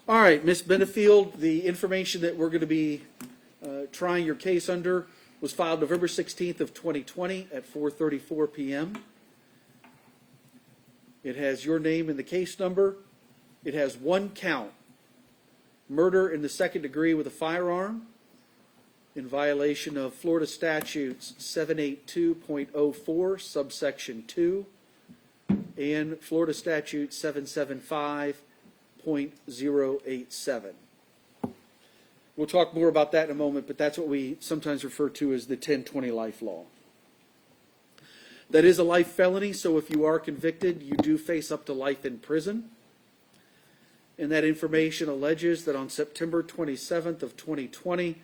All right, Ms. Benefield, the information that we're going to be trying your case under was filed November 16th of 2020 at 4:34 p.m. It has your name and the case number. It has one count, murder in the second degree with a firearm in violation of Florida statutes 782.04 subsection 2 and Florida statute 775.087. We'll talk more about that in a moment, but that's what we sometimes refer to as the 1020 life law. That is a life felony, so if you are convicted, you do face up to life in prison. And that information alleges that on September 27th of 2020,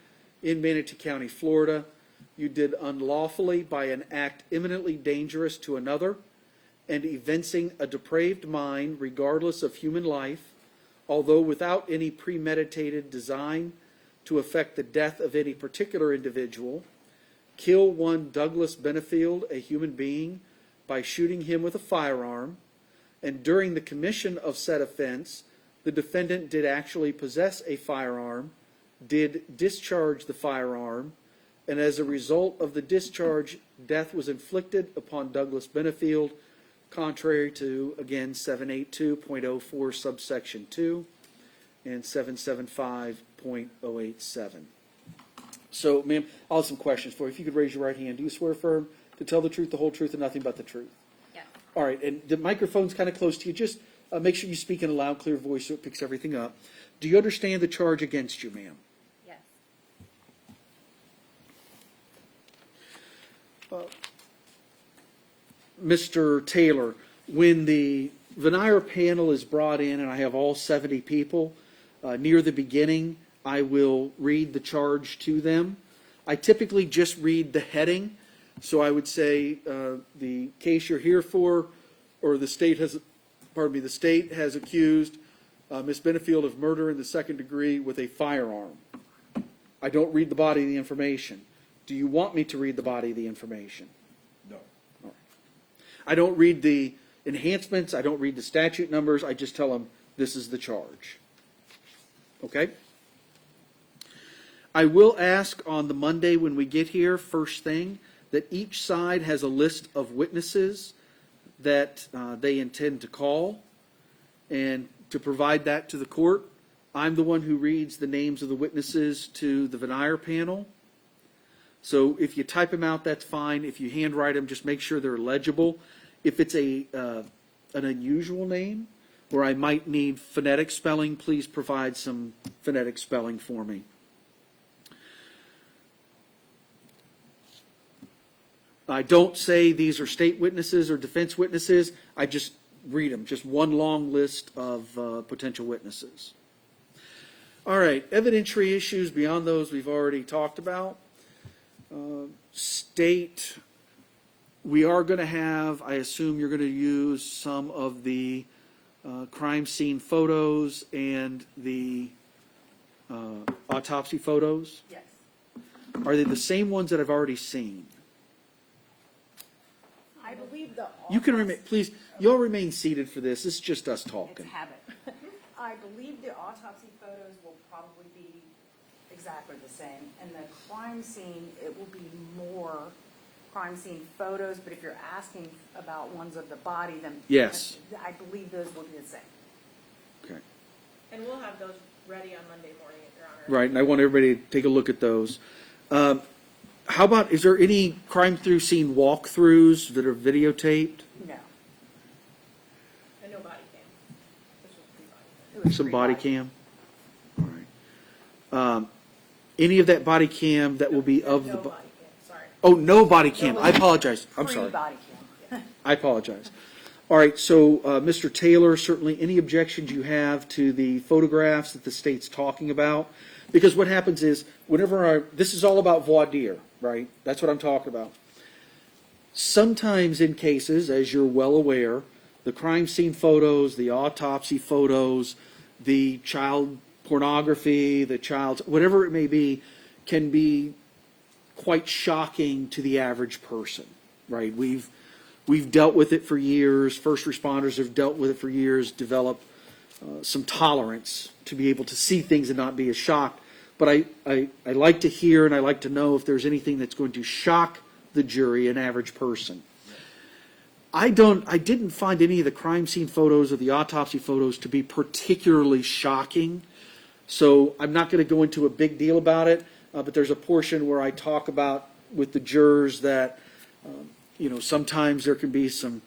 in Manatee County, Florida, you did unlawfully by an act imminently dangerous to another and evincing a depraved mind regardless of human life, although without any premeditated design to affect the death of any particular individual, kill one Douglas Benefield, a human being, by shooting him with a firearm, and during the commission of said offense, the defendant did actually possess a firearm, did discharge the firearm, and as a result of the discharge, death was inflicted upon Douglas Benefield, contrary to, again, 782.04 subsection 2 and 775.087. So, ma'am, I'll have some questions for you. If you could raise your right hand. Do you swear affirm to tell the truth, the whole truth, and nothing but the truth? Yes. All right, and the microphone's kind of close to you. Just make sure you speak in a loud, clear voice so it picks everything up. Do you understand the charge against you, ma'am? Yes. Mr. Taylor, when the veneer panel is brought in and I have all 70 people, near the beginning, I will read the charge to them. I typically just read the heading, so I would say the case you're here for, or the state has, the state has accused Ms. Benefield of murder in the second degree with a firearm. I don't read the body of the information. Do you want me to read the body of the information? No. All right. I don't read the enhancements. I don't read the statute numbers. I just tell them this is the charge. Okay? I will ask on the Monday when we get here, first thing, that each side has a list of witnesses that they intend to call, and to provide that to the court. I'm the one who reads the names of the witnesses to the veneer panel. So if you type them out, that's fine. If you handwrite them, just make sure they're legible. If it's an unusual name, where I might need phonetic spelling, please provide some phonetic spelling for me. I don't say these are state witnesses or defense witnesses. I just read them, just one long list of potential witnesses. All right, evidentiary issues beyond those we've already talked about. State, we are going to have, I assume you're going to use some of the crime scene photos and the autopsy photos. Yes. Are they the same ones that I've already seen? I believe the You can remain, please, you'll remain seated for this. This is just us talking. It's habit. I believe the autopsy photos will probably be exactly the same. And the crime scene, it will be more crime scene photos, but if you're asking about ones of the body, then Yes. I believe those will be the same. Okay. And we'll have those ready on Monday morning, Your Honor. Right, and I want everybody to take a look at those. How about, is there any crime through scene walkthroughs that are videotaped? No. And no body cam. This was pre-body cam. It was Some body pre-body. cam? All right. Any of that body cam that will be of No the... body cam, sorry. Oh, no body cam. I apologize. I'm sorry. Pre-body cam. I apologize. All right, so Mr. Taylor, certainly any objections you have to the photographs that the state's talking about? Because what happens is, whenever this is all about voir dire, right? That's what I'm talking about. Sometimes in cases, as you're well aware, the crime scene photos, the autopsy photos, the child pornography, the child's, whatever it may be, can be quite shocking to the average person, right? We've dealt with it for years. First responders have dealt with it for years, developed some tolerance to be able to see things and not be as shocked. But I like to hear and I like to know if there's anything that's going to shock the jury, an average person. I didn't find any of the crime scene photos or the autopsy photos to be particularly shocking. So I'm not going to go into a big deal about it, but there's a portion where I talk about with the jurors that, sometimes there can be some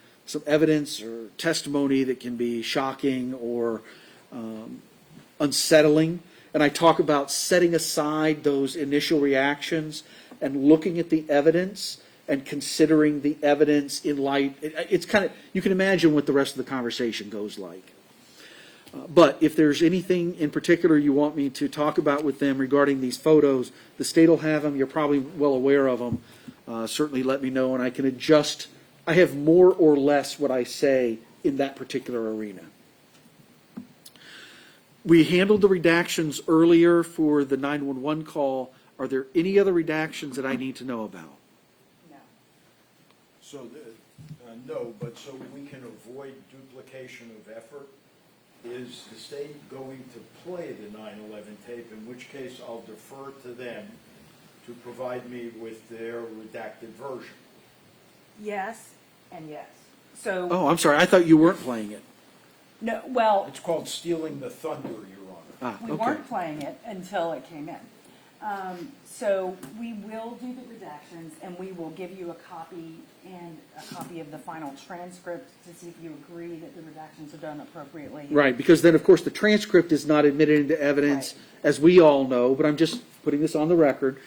evidence or testimony that can be shocking or unsettling. And I talk about setting aside those initial reactions and looking at the evidence and considering the evidence in light. It's kind of, you can imagine what the rest of the conversation goes like. But if there's anything in particular you want me to talk about with them regarding these photos, the state will have them. You're probably well aware of them. Certainly let me know, and I can adjust. I have more or less what I say in that particular arena. We handled the redactions earlier for the 911 call. Are there any other redactions that I need to know about? No. So, no, but so we can avoid duplication of effort, is the state going to play the 9/11 tape, in which case I'll defer to them to provide me with their redacted version? Yes and yes. So, Oh, I'm sorry. I thought you weren't playing it. no, well, It's called stealing the thunder, Your Honor. we Okay. weren't playing it until it came in. So we will do the redactions, and we will give you a copy and a copy of the final transcript to see if you agree that the redactions are done appropriately. Right, because then, of course, the transcript is not admitted into evidence, Right. as we all know, but I'm just putting this on the record.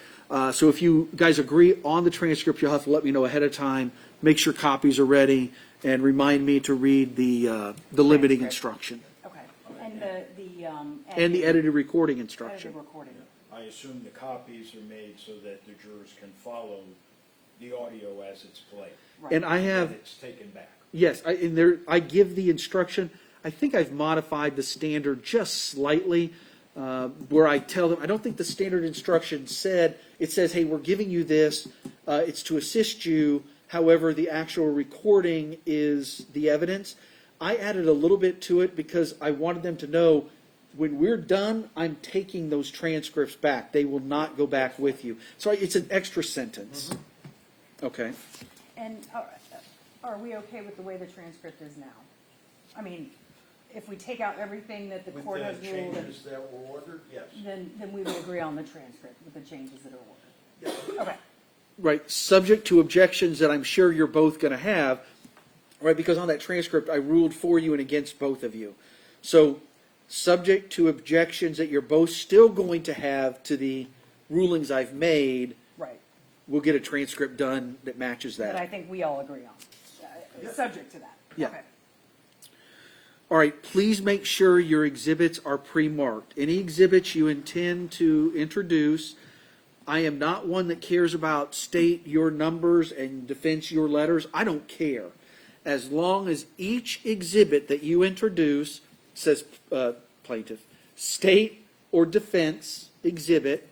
So if you guys agree on the transcript, you'll have to let me know ahead of time, make sure copies are ready, and remind me to read the limiting Transcript. instruction Okay, and the and the edited recording instruction. edited recording. I assume the copies are made so that the jurors can follow the audio as it's played. Right. And I have, And it's taken back. yes, I give the instruction. I think I've modified the standard just slightly, where I tell them, I don't think the standard instruction said, it says, hey, we're giving you this, it's to assist you, however, the actual recording is the evidence. I added a little bit to it because I wanted them to know, when we're done, I'm taking those transcripts back. They will not go back with you. So it's an extra sentence. Okay. And are we okay with the way the transcript is now? I mean, if we take out everything that the With court has the ruled, changes that were ordered, yes. then we would agree on the transcript with the changes that are ordered. Okay. Right, subject to objections that I'm sure you're both going to have, right, because on that transcript, I ruled for you and against both of you. So, subject to objections that you're both still going to have to the rulings I've made, Right. we'll get a transcript done that matches That I that. think we all agree on, subject to that. Yeah. Okay. All right, please make sure your exhibits are pre-marked. Any exhibits you intend to introduce, I am not one that cares about state your numbers and defense your letters. I don't care. As long as each exhibit that you introduce says plaintiff, state or defense exhibit,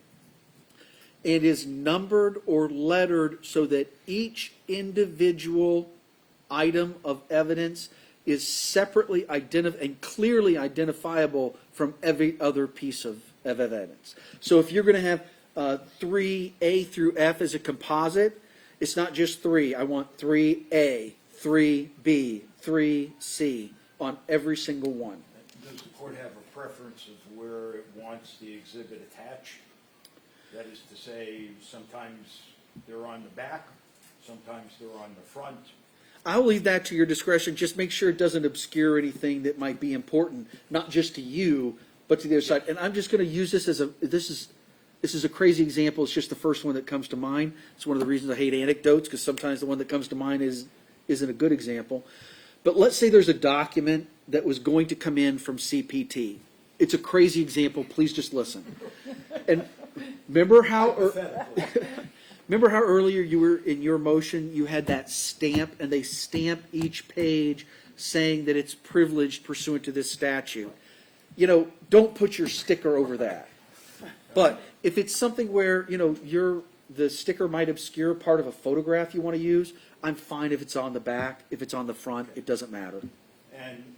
and is numbered or lettered so that each individual item of evidence is separately and clearly identifiable from every other piece of evidence. So if you're going to have 3A through F as a composite, it's not just 3. I want 3A, 3B, 3C on every single one. Does the court have a preference of where it wants the exhibit attached? That is to say, sometimes they're on the back, sometimes they're on the front. I'll leave that to your discretion. Just make sure it doesn't obscure anything that might be important, not just to you, but to the other side. And I'm just going to use this as this is a crazy example. It's just the first one that comes to mind. It's one of the reasons I hate anecdotes, because sometimes the one that comes to mind isn't a good example. But let's say there's a document that was going to come in from CPT. It's a crazy example. Please just listen. And remember how earlier you were in your motion, you had that stamp, and they stamp each page saying that it's privileged pursuant to this statute. Don't put your sticker over that. But if it's something where, the sticker might obscure part of a photograph you want to use, I'm fine if it's on the back. If it's on the front, it doesn't matter. And